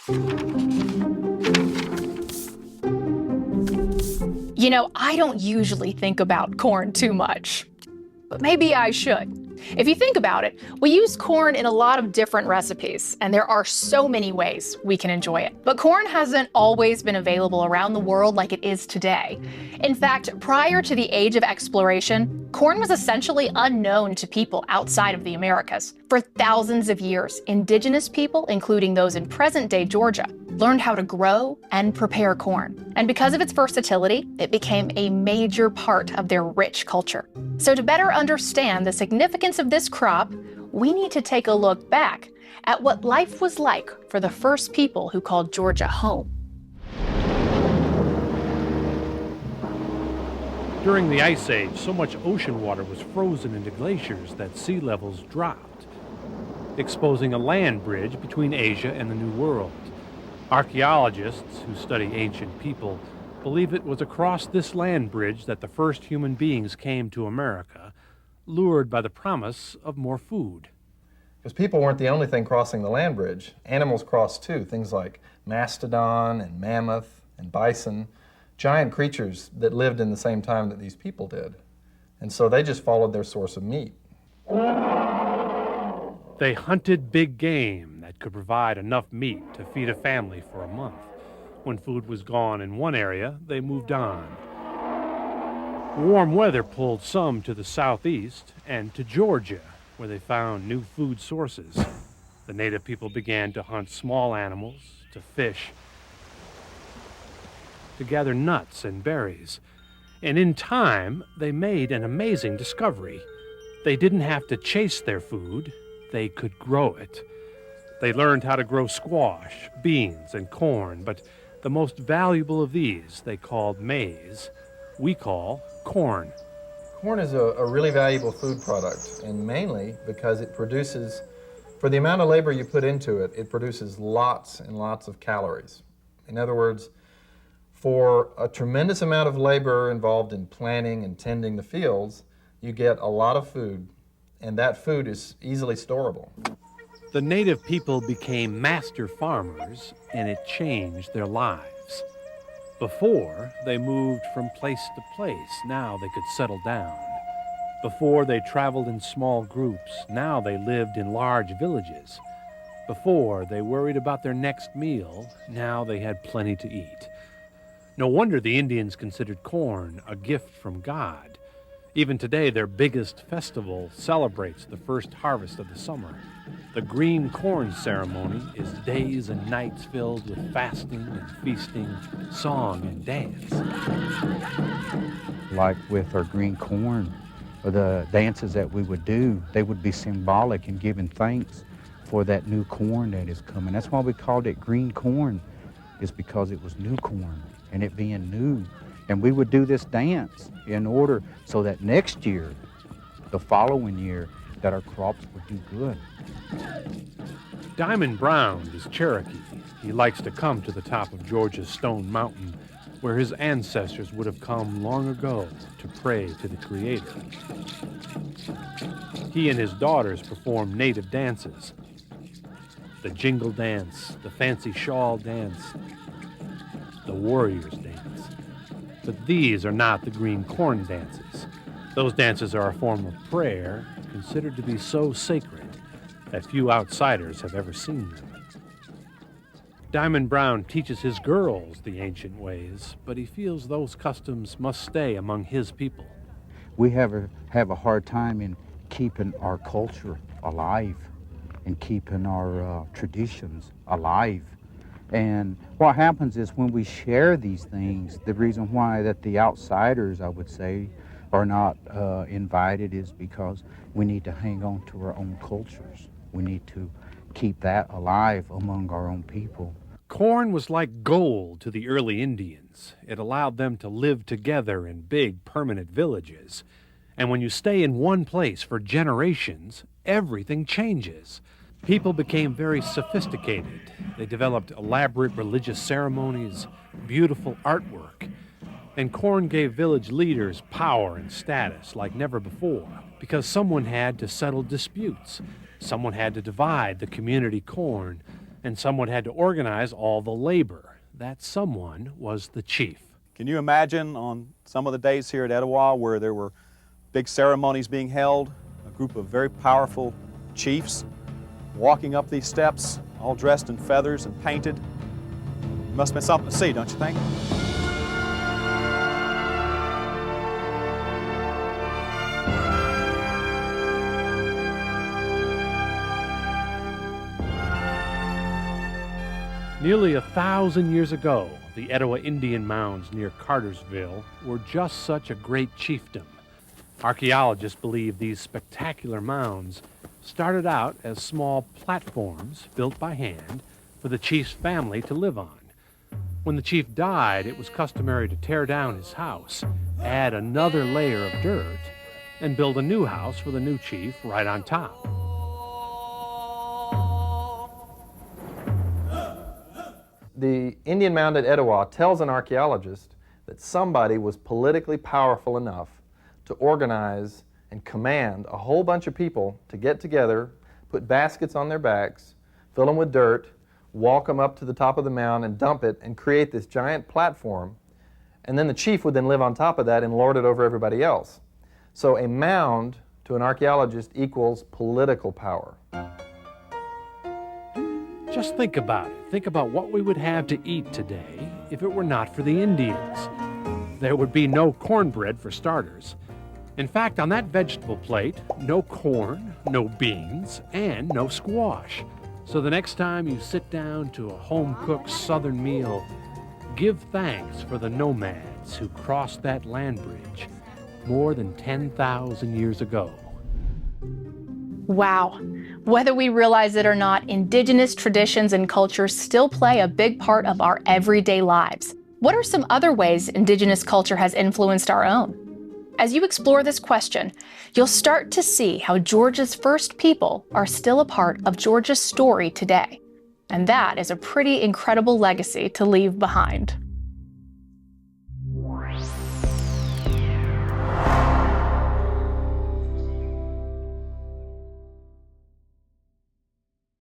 You know, I don't usually think about corn too much, but maybe I should. If you think about it, we use corn in a lot of different recipes, and there are so many ways we can enjoy it. But corn hasn't always been available around the world like it is today. In fact, prior to the age of exploration, corn was essentially unknown to people outside of the Americas. For thousands of years, indigenous people, including those in present-day Georgia, learned how to grow and prepare corn. And because of its versatility, it became a major part of their rich culture. So to better understand the significance of this crop, we need to take a look back at what life was like for the first people who called Georgia home. During the Ice Age, so much ocean water was frozen into glaciers that sea levels dropped, exposing a land bridge between Asia and the New World. Archaeologists who study ancient people believe it was across this land bridge that the first human beings came to America, lured by the promise of more food. Because people weren't the only thing crossing the land bridge. Animals crossed too, things like mastodon and mammoth and bison, giant creatures that lived in the same time that these people did. And so they just followed their source of meat. They hunted big game that could provide enough meat to feed a family for a month. When food was gone in one area, they moved on. Warm weather pulled some to the southeast and to Georgia, where they found new food sources. The native people began to hunt small animals, to fish, to gather nuts and berries. And in time, they made an amazing discovery. They didn't have to chase their food, they could grow it. They learned how to grow squash, beans, and corn, but the most valuable of these they called maize, we call corn. Corn is a really valuable food product, and mainly because it produces, for the amount of labor you put into it, it produces lots and lots of calories. In other words, for a tremendous amount of labor involved in planting and tending the fields, you get a lot of food, and that food is easily storable. The native people became master farmers, and it changed their lives. Before, they moved from place to place. Now they could settle down. Before, they traveled in small groups. Now they lived in large villages. Before, they worried about their next meal. Now they had plenty to eat. No wonder the Indians considered corn a gift from God. Even today, their biggest festival celebrates the first harvest of the summer. The green corn ceremony is days and nights filled with fasting and feasting, song and dance. Like with our green corn, or the dances that we would do, they would be symbolic in giving thanks for that new corn that is coming. That's why we called it green corn, is because it was new corn and it being new. And we would do this dance in order so that next year, the following year, that our crops would do good. Diamond Brown is Cherokee. He likes to come to the top of Georgia's Stone Mountain, where his ancestors would have come long ago to pray to the Creator. He and his daughters perform native dances. The jingle dance, the fancy shawl dance, the warrior's dance. But these are not the green corn dances. Those dances are a form of prayer, considered to be so sacred that few outsiders have ever seen them. Diamond Brown teaches his girls the ancient ways, but he feels those customs must stay among his people. We have a hard time in keeping our culture alive and keeping our traditions alive. And what happens is when we share these things, the reason why that the outsiders, I would say, are not invited is because we need to hang on to our own cultures. We need to keep that alive among our own people. Corn was like gold to the early Indians. It allowed them to live together in big, permanent villages. And when you stay in one place for generations, everything changes. People became very sophisticated. They developed elaborate religious ceremonies, beautiful artwork. And corn gave village leaders power and status like never before, because someone had to settle disputes. Someone had to divide the community corn, and someone had to organize all the labor. That someone was the chief. Can you imagine on some of the days here at Etowah where there were big ceremonies being held, a group of very powerful chiefs walking up these steps, all dressed in feathers and painted? Must have been something to see, don't you think? Nearly 1,000 years ago, the Etowah Indian Mounds near Cartersville were just such a great chiefdom. Archaeologists believe these spectacular mounds started out as small platforms built by hand for the chief's family to live on. When the chief died, it was customary to tear down his house, add another layer of dirt, and build a new house for the new chief right on top. The Indian Mound at Etowah tells an archaeologist that somebody was politically powerful enough to organize and command a whole bunch of people to get together, put baskets on their backs, fill them with dirt, walk them up to the top of the mound and dump it and create this giant platform. And then the chief would then live on top of that and lord it over everybody else. So a mound to an archaeologist equals political power. Just think about it. Think about what we would have to eat today if it were not for the Indians. There would be no cornbread for starters. In fact, on that vegetable plate, no corn, no beans, and no squash. So the next time you sit down to a home-cooked Southern meal, give thanks for the nomads who crossed that land bridge more than 10,000 years ago. Wow. Whether we realize it or not, Indigenous traditions and cultures still play a big part of our everyday lives. What are some other ways Indigenous culture has influenced our own? As you explore this question, you'll start to see how Georgia's first people are still a part of Georgia's story today. And that is a pretty incredible legacy to leave behind.